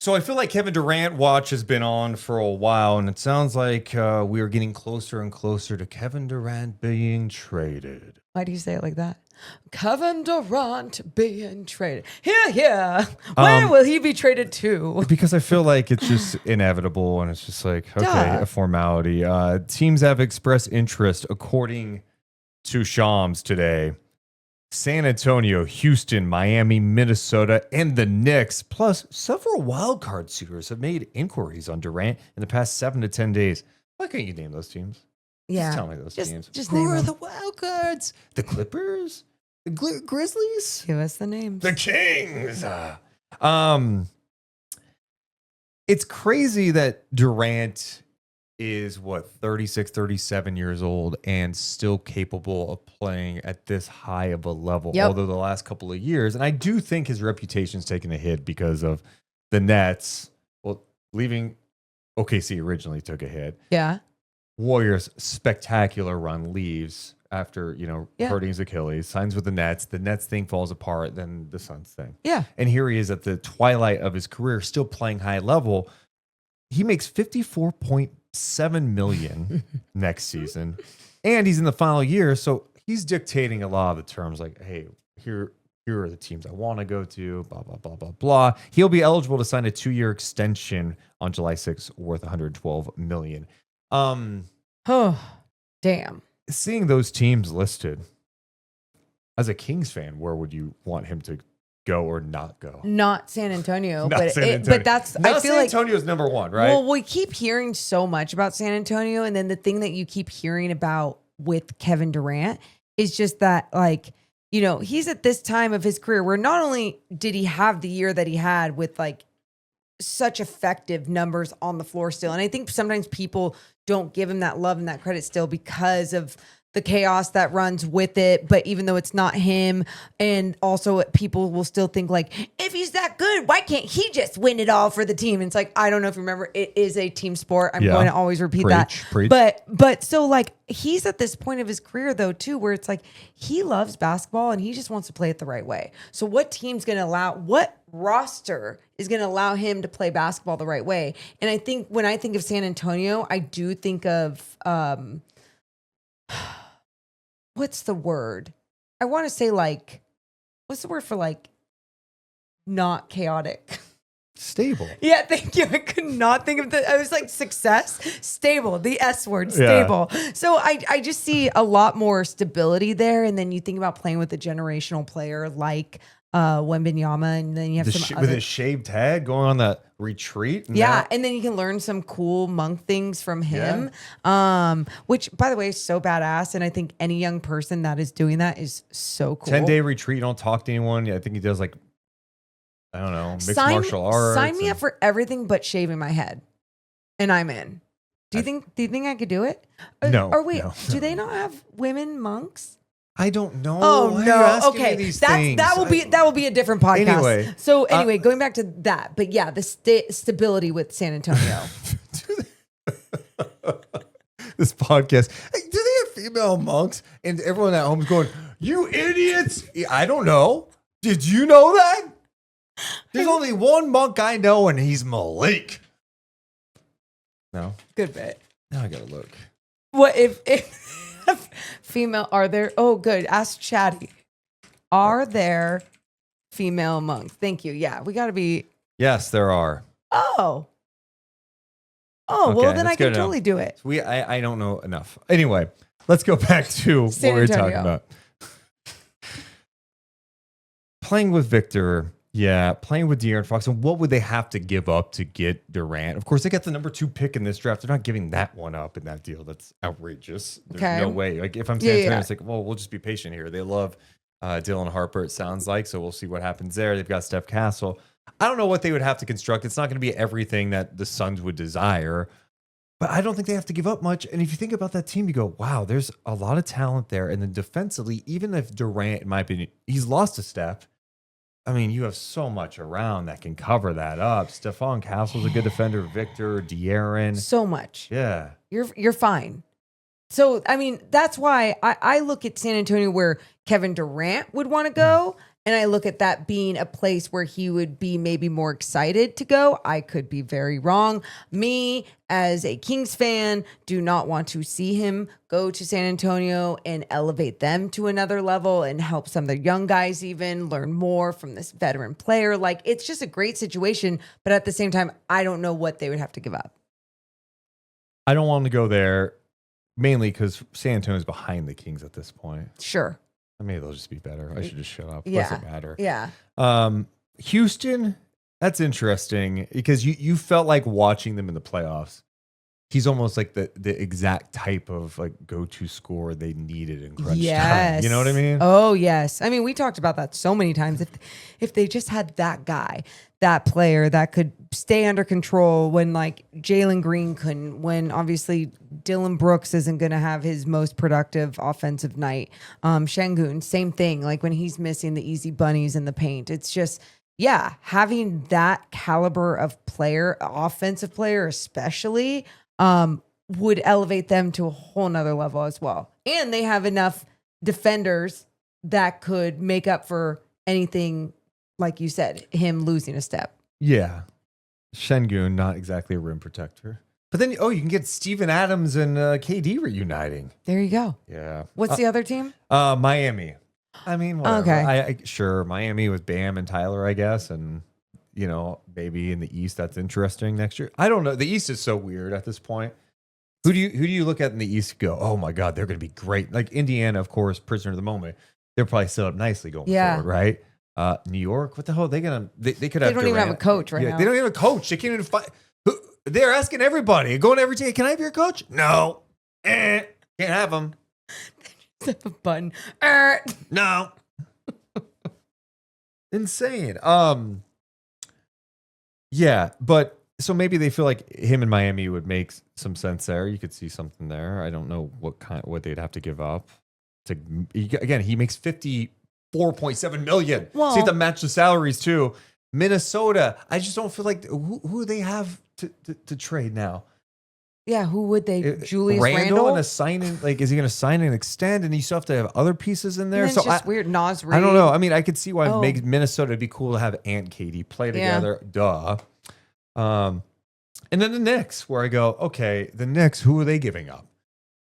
So I feel like Kevin Durant watch has been on for a while, and it sounds like we are getting closer and closer to Kevin Durant being traded. Why do you say it like that? Kevin Durant being traded. Yeah. Where will he be traded to? Because I feel like it's just inevitable, and it's just like, okay, a formality. Teams have expressed interest, according to Shams today. San Antonio, Houston, Miami, Minnesota, and the Knicks, plus several wildcard suitors have made inquiries on Durant in the past 7 to 10 days. Why can't you name those teams? Yeah. Just tell me those teams. Just Who name are them. the wildcards? The Clippers? The Grizzlies? Give us the names. The Kings? It's crazy that Durant is 36, 37 years old and still capable of playing at this high of a level. Yep. Although the last couple of years, and I do think his reputation's taken a hit because of the Nets. Well, leaving OKC originally took a hit. Yeah. Warriors spectacular run leaves after, hurting his Achilles, signs with the Nets. The Nets thing falls apart, then the Suns thing. Yeah. And here he is at the twilight of his career, still playing high level. He makes $54.7 million next season, and he's in the final year, so he's dictating a lot of the terms. Like, hey, here are the teams I want to go to. Blah blah blah blah blah. He'll be eligible to sign a 2-year extension on July 6th, worth $112 million. Oh, damn. Seeing those teams listed, as a Kings fan, where would you want him to go or not go? Not San Antonio, Not but San Antonio. but that's Now I feel San like Antonio's number one, right? Well, we keep hearing so much about San Antonio, and then the thing that you keep hearing about with Kevin Durant is just that, like, he's at this time of his career where not only did he have the year that he had with like such effective numbers on the floor still, and I think sometimes people don't give him that love and that credit still because of the chaos that runs with it. But even though it's not him, and also people will still think like, if he's that good, why can't he just win it all for the team? And it's like, I don't know if you remember, it is a team sport. I'm going to always repeat that. Preach. But so like he's at this point of his career though too, where it's like he loves basketball and he just wants to play it the right way. So what roster is going to allow him to play basketball the right way? And I think when I think of San Antonio, I do think of, what's the word? I want to say like, what's the word for like not chaotic? Stable. Yeah, thank you. I could not think of I was like success, stable, the S word, stable. Yeah. So I just see a lot more stability there. And then you think about playing with a generational player like Wembanyama, and then you have with his shaved head going on that retreat. And then you can learn some cool monk things from him. Which, by the way, is so badass. And I think any young person that is doing that is so cool. 10-day retreat, don't talk to anyone. I think he does like, I don't know, mixed martial arts. Sign me up for everything but shaving my head, and I'm in. Do you think I could do it? No. Or wait, no. Do they not have women monks? I don't know. Oh no. Okay, that will be a different podcast. Anyway, going back to that, but yeah, the stability with San Antonio. This podcast. Hey, do they have female monks? And everyone at home is going, "You idiots!" I don't know. Did you know that? There's only one monk I know, and he's Malik. No, good bit. Now I gotta look. What if female? Are there? Oh, good. Ask Chatty. Are there female monks? Thank you. Yeah, we got to be. Yes, there are. Oh, okay, well then I can totally do it. I don't know enough. Anyway, let's go back to what we were talking about. Playing with Victor. Yeah, playing with De'Aaron Fox, and what would they have to give up to get Durant? Of course, they got the number 2 pick in this draft. They're not giving that one up in that deal. That's outrageous. There's no way. Like, if I'm San Antonio, it's like, well, we'll just be patient here. They love Dylan Harper, it sounds like, so we'll see what happens there. They've got Steph Castle. I don't know what they would have to construct. It's not going to be everything that the Suns would desire, but I don't think they have to give up much. And if you think about that team, you go, wow, there's a lot of talent there. And then defensively, even if Durant, in my opinion, he's lost a step, I mean, you have so much around that can cover that up. Stephon Castle's a good defender. Victor, De'Aaron. So much. Yeah. You're fine. So, I mean, that's why I look at San Antonio where Kevin Durant would want to go. And I look at that being a place where he would be maybe more excited to go. I could be very wrong. Me, as a Kings fan, do not want to see him go to San Antonio and elevate them to another level and help some of the young guys even learn more from this veteran player. Like, it's just a great situation. But at the same time, I don't know what they would have to give up. I don't want to go there mainly because San Antonio's behind the Kings at this point. Sure. Maybe they'll just be better. I should just shut up. Yeah. Doesn't matter. Yeah. Houston, that's interesting because you felt like watching them in the playoffs. He's almost like the exact type of like go-to scorer they needed in crunch time. You know what I mean? Oh, yes. I mean, we talked about that so many times. If they just had that guy, that player that could stay under control when like Jalen Green couldn't, when obviously Dylan Brooks isn't going to have his most productive offensive night. Şengün, same thing. Like when he's missing the easy bunnies in the paint, it's just, yeah, having that caliber of player, offensive player especially, would elevate them to a whole nother level as well. And they have enough defenders that could make up for anything, like you said, him losing a step. Yeah. Şengün, not exactly a rim protector. But then, you can get Steven Adams and KD reuniting. There you go. Yeah. What's the other team? Miami. I mean, whatever. Okay. Sure, Miami with Bam and Tyler, I guess, and maybe in the East that's interesting next year. I don't know. The East is so weird at this point. Who do you look at in the East and go, oh my God, they're going to be great? Like Indiana, of course, prisoner of the moment. They're probably set up nicely going forward, right? New York, what the hell? They could have. They don't even have a coach right now. They don't even have a coach. They can't even find. They're asking everybody, going every day. Can I have your coach? No, can't have them. A button. No. Insane. Yeah, but so maybe they feel like him in Miami would make some sense there. You could see something there. I don't know what they'd have to give up. Again, he makes $54.7 million. Well, so you have to match the salaries too. Minnesota, I just don't feel like who they have to trade now. Yeah, who would they? Julius Randle Randle? and signing, like, is he going to sign and extend? And you still have to have other pieces in there. And So it's just weird. Nas Reed. I don't know. I mean, I could see why it makes Minnesota be cool to have Ant KD play together. Duh. And then the Knicks, where I go, okay, the Knicks, who are they giving up?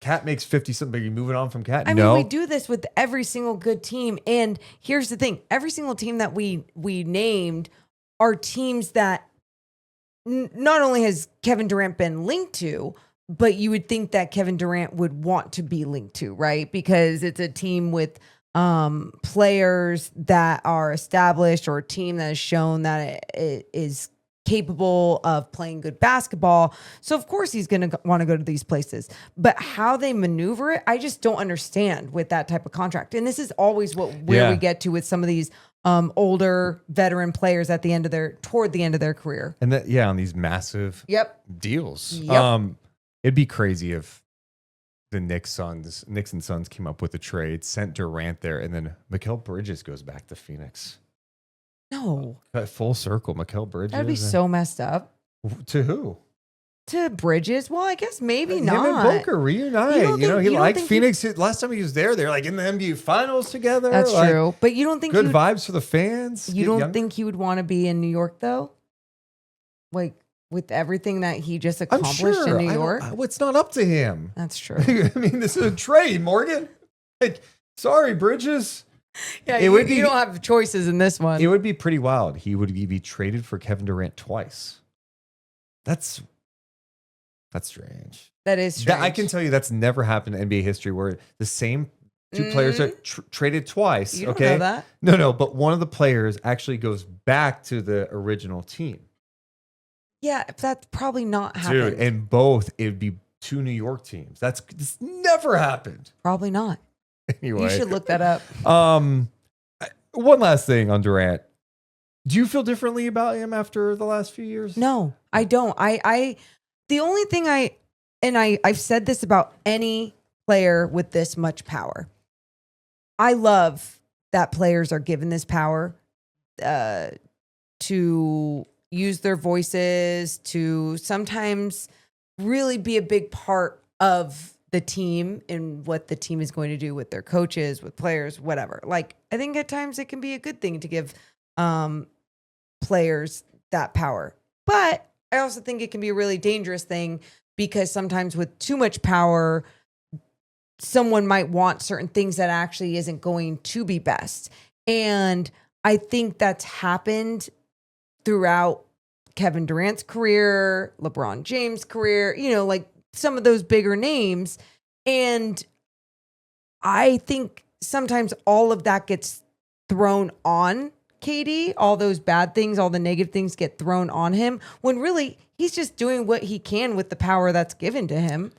Cat makes 50 something. Are you moving on from Cat? I mean, we do this with every single good team. And here's the thing. Every single team that we named are teams that not only has Kevin Durant been linked to, but you would think that Kevin Durant would want to be linked to, right? Because it's a team with players that are established, or a team that has shown that it is capable of playing good basketball. So of course he's going to want to go to these places. But how they maneuver it, I just don't understand with that type of contract. And this is always where we get to with some of these older veteran players at the end of toward the end of their career. And that, on these massive deals. Yep. It'd be crazy if the Knicks and Suns came up with a trade, sent Durant there, and then Mikal Bridges goes back to Phoenix. No. Full circle, Mikal Bridges. That'd be so messed up. To who? To Bridges? Well, I guess maybe not. Him and Booker reunite. He liked Phoenix. Last time he was there, they're like in the NBA Finals together. That's true. But you don't think good vibes for the fans? You don't think he would want to be in New York though? Like with everything that he just accomplished in New York? It's not up to him. That's true. I mean, this is a trade, Morgan. Like, sorry, Bridges. Yeah, you don't have choices in this one. It would be pretty wild. He would be traded for Kevin Durant twice. That's strange. That is strange. I can tell you that's never happened in NBA history where the same two players are traded twice. You don't know that? No, but one of the players actually goes back to the original team. Yeah, that's probably not happened. Dude, and both, it would be two New York teams. This never happened. Probably not. Anyway. You should look that up. One last thing on Durant. Do you feel differently about him after the last few years? No, I don't. The only thing I've said this about any player with this much power. I love that players are given this power to use their voices, to sometimes really be a big part of the team and what the team is going to do with their coaches, with players, whatever. Like, I think at times it can be a good thing to give players that power. But I also think it can be a really dangerous thing because sometimes with too much power, someone might want certain things that actually isn't going to be best. And I think that's happened throughout Kevin Durant's career, LeBron James' career, like some of those bigger names. And I think sometimes all of that gets thrown on KD, all those bad things, all the negative things get thrown on him when really he's just doing what he can with the power that's given to him.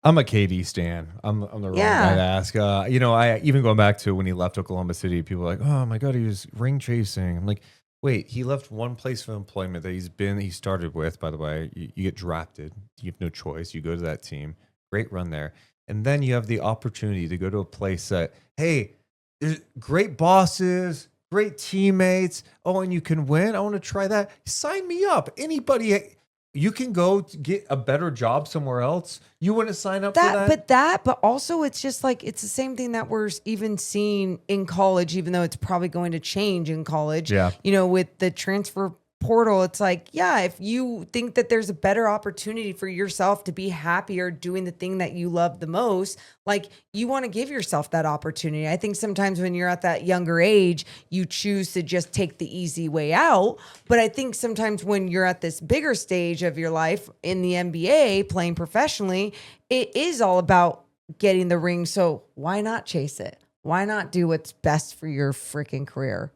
I'm a KD stan. I'm the wrong guy to ask. I even going back to when he left Oklahoma City, people are like, oh my God, he was ring chasing. I'm like, wait, he left one place of employment that he started with, by the way. You get drafted. You have no choice. You go to that team. Great run there. And then you have the opportunity to go to a place that, hey, there's great bosses, great teammates. Oh, and you can win. I want to try that. Sign me up. Anybody, you can go to get a better job somewhere else. You want to sign up for that? But also it's just like, it's the same thing that we're even seeing in college, even though it's probably going to change in college. Yeah. With the transfer portal, it's like, yeah, if you think that there's a better opportunity for yourself to be happier doing the thing that you love the most, like you want to give yourself that opportunity. I think sometimes when you're at that younger age, you choose to just take the easy way out. But I think sometimes when you're at this bigger stage of your life in the NBA, playing professionally, it is all about getting the ring. So why not chase it? Why not do what's best for your freaking career?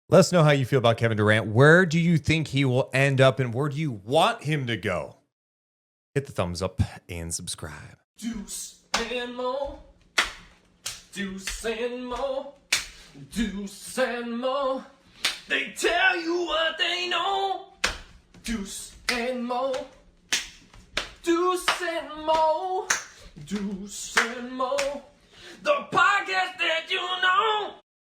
Let us know how you feel about Kevin Durant. Where do you think he will end up and where do you want him to go? Hit the thumbs up and subscribe. Deuce and Mo. Deuce and Mo. Deuce and Mo. They tell you what they know. Deuce and Mo. Deuce and Mo. Deuce and Mo. The